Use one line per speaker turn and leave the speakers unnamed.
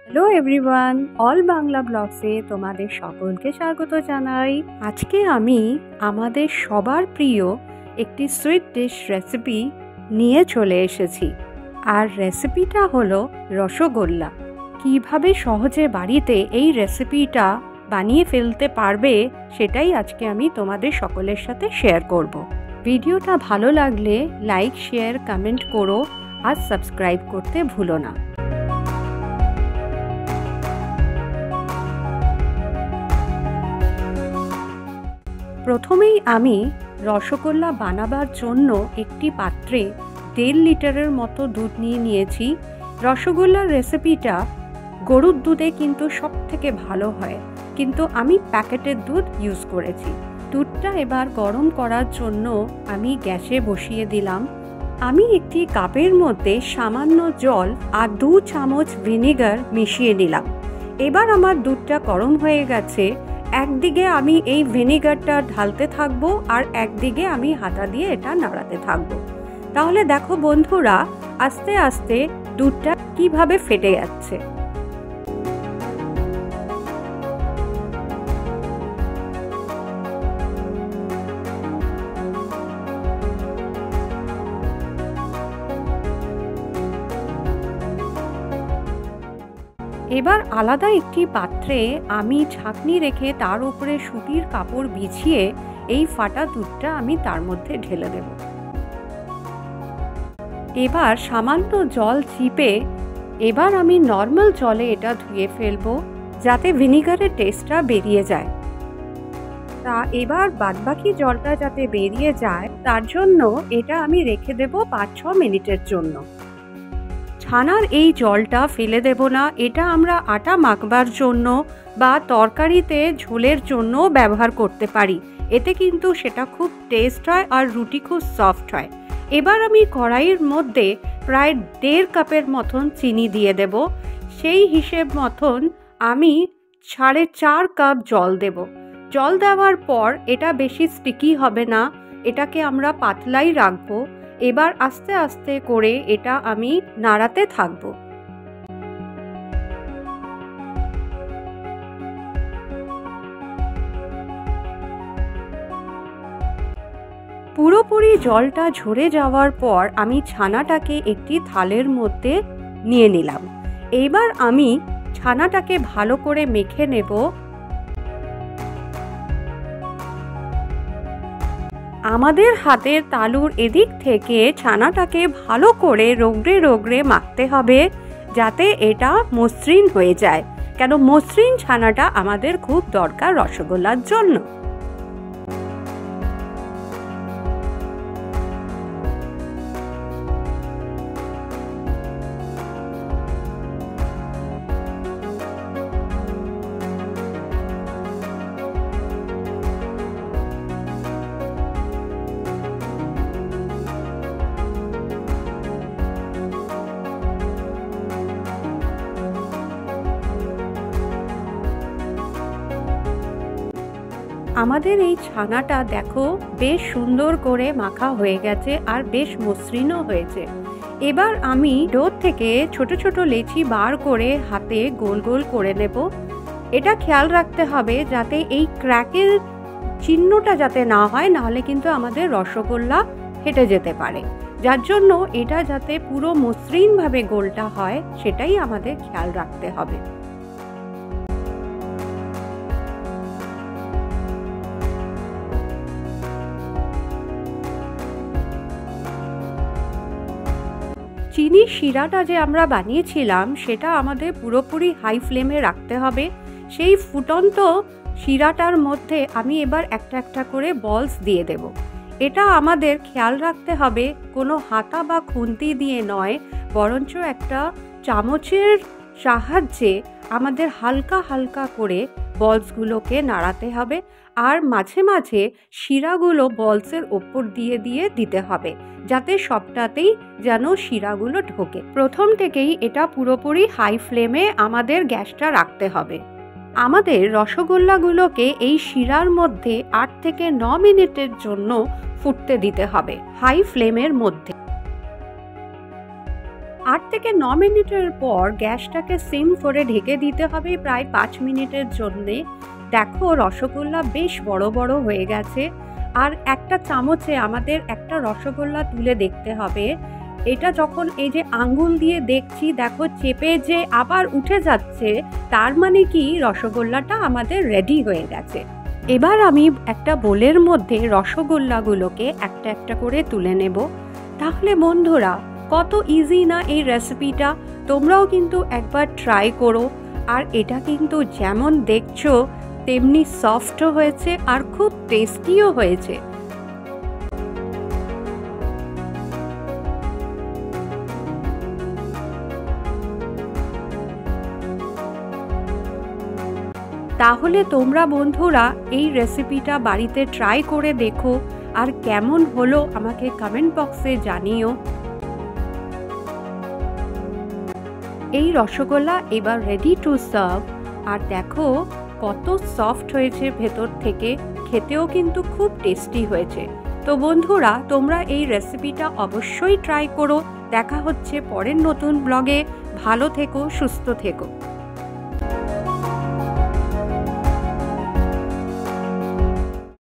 Hello everyone, all Bangla ব্লগসে তোমাদের সকলকে স্বাগত জানাই। আজকে আমি আমাদের সবার প্রিয় একটি সুইট ডিশ রেসিপি নিয়ে চলে এসেছি। আর রেসিপিটা হলো রসগোল্লা। কিভাবে সহজে বাড়িতে এই রেসিপিটা বানিয়ে ফেলতে পারবে সেটাই আজকে আমি তোমাদের সকলের সাথে শেয়ার করব। ভিডিওটা ভালো লাগলে লাইক, শেয়ার, কমেন্ট করো আর সাবস্ক্রাইব করতে ভুলো না। প্রথমেই আমি রসগোল্লা বানাবার জন্য একটি পাত্রে 1.5 লিটারের মতো দুধ নিয়ে নিয়েছি। রসগোল্লার রেসিপিটা গরুর দুধে কিন্তু সব থেকে ভালো হয়, কিন্তু আমি প্যাকেটের দুধ ইউজ করেছি। দুধটা এবার গরম করার জন্য আমি গ্যাসে বসিয়ে দিলাম। আমি একটি কাপের মধ্যে সামান্য জল আর 2 চামচ ভিনেগার মিশিয়ে নিলাম। এবার আমার দুধটা গরম হয়ে গেছে। একদিকে আমি এই ভিনেগারটা ঢালতে থাকবো আর একদিকে আমি হাতা দিয়ে এটা নাড়াতে থাকবো। তাহলে দেখো বন্ধুরা, আস্তে আস্তে দুধটা কিভাবে ফেটে যাচ্ছে। এবার আলাদা একটি পাত্রে আমি ছাঁকনি রেখে তার উপরে সুতির কাপড় বিছিয়ে এই ফাটা দুধটা আমি তার মধ্যে ঢেলে দেব। এবার সামান্য জল চিপে এবার আমি নর্মাল জলে এটা ধুয়ে ফেলবো, যাতে ভিনিগারের টেস্টটা বেরিয়ে যায়। তা এবার বাদবাকি জলটা যাতে বেরিয়ে যায় তার জন্য এটা আমি রেখে দেব 5-6 মিনিটের জন্য। ছানার এই জলটা ফেলে দেব না, এটা আমরা আটা মাখবার জন্য বা তরকারিতে ঝোলের জন্য ব্যবহার করতে পারি। এতে কিন্তু সেটা খুব টেস্ট হয় আর রুটি খুব সফট হয়। এবার আমি কড়াইয়ের মধ্যে প্রায় 1.5 কাপের মতন চিনি দিয়ে দেব। সেই হিসেব মতন আমি 4.5 কাপ জল দেব। জল দেওয়ার পর এটা বেশি স্টিকি হবে না, এটাকে আমরা পাতলাই রাখবো। এবার আস্তে আস্তে করে এটা আমি নাড়াতে থাকব। পুরোপুরি জলটা ঝরে যাওয়ার পর আমি ছানাটাকে একটি থালের মধ্যে নিয়ে নিলাম। এবার আমি ছানাটাকে ভালো করে মেখে নেব। আমাদের হাতের তালুর এদিক থেকে ছানাটাকে ভালো করে রগড়ে রগড়ে মাখতে হবে, যাতে এটা মসৃণ হয়ে যায়। কেন মসৃণ ছানাটা আমাদের খুব দরকার রসগোল্লার জন্য। আমাদের এই ছানাটা দেখো বেশ সুন্দর করে মাখা হয়ে গেছে আর বেশ মসৃণও হয়েছে। এবার আমি ডো থেকে ছোট ছোট লেচি বার করে হাতে গোল গোল করে নেব। এটা খেয়াল রাখতে হবে যাতে এই ক্র্যাকের চিহ্নটা যাতে না হয়, নাহলে কিন্তু আমাদের রসগোল্লা ফেটে যেতে পারে। যার জন্য এটা যাতে পুরো মসৃণভাবে গোলটা হয় সেটাই আমাদের খেয়াল রাখতে হবে। চিনির শিরাটা যে আমরা বানিয়েছিলাম সেটা আমাদের পুরোপুরি হাই ফ্লেমে রাখতে হবে। সেই ফুটন্ত শিরাটার মধ্যে আমি এবার একটা একটা করে বলস দিয়ে দেব। এটা আমাদের খেয়াল রাখতে হবে কোনো হাতা বা খুন্তি দিয়ে নয়, বরঞ্চ একটা চামচের সাহায্যে আমাদের হালকা হালকা করে বলসগুলোকে নাড়াতে হবে। আর মাঝে মাঝে শিরাগুলো বলসের ওপর দিয়ে দিয়ে দিতে হবে, যাতে সবটাতেই যেন শিরাগুলো ঢোকে। প্রথম থেকেই এটা পুরোপুরি হাই ফ্লেমে আমাদের গ্যাসটা রাখতে হবে। আমাদের রসগোল্লাগুলোকে এই শিরার মধ্যে 8 থেকে 9 মিনিটের জন্য ফুটতে দিতে হবে হাই ফ্লেমের মধ্যে। 8 থেকে 9 মিনিটের পর গ্যাসটাকে সিম করে ঢেকে দিতে হবে প্রায় 5 মিনিটের জন্যে। দেখো রসগোল্লা বেশ বড় বড় হয়ে গেছে। আর একটা চামচে আমাদের একটা রসগোল্লা তুলে দেখতে হবে। এটা যখন এই যে আঙ্গুল দিয়ে দেখছি, দেখো চেপে যে আবার উঠে যাচ্ছে, তার মানে কি রসগোল্লাটা আমাদের রেডি হয়ে গেছে। এবার আমি একটা বোলের মধ্যে রসগোল্লাগুলোকে একটা একটা করে তুলে নেব। তাহলে বন্ধুরা, কত ইজি না এই রেসিপিটা, তোমরাও কিন্তু একবার ট্রাই করো। আর এটা কিন্তু যেমন দেখছো তেমনি সফটও হয়েছে আর খুব টেস্টিও হয়েছে। তাহলে তোমরা বন্ধুরা এই রেসিপিটা বাড়িতে ট্রাই করে দেখো, আর কেমন হলো আমাকে কমেন্ট বক্সে জানিও। এই রসগোল্লা এবার রেডি টু সার্ভ। আর দেখো কত সফট হয়েছে ভেতর থেকে, খেতেও কিন্তু খুব টেস্টি হয়েছে। তো বন্ধুরা, তোমরা এই রেসিপিটা অবশ্যই ট্রাই করো। দেখা হচ্ছে পরের নতুন ব্লগে। ভালো থেকো, সুস্থ থেকো।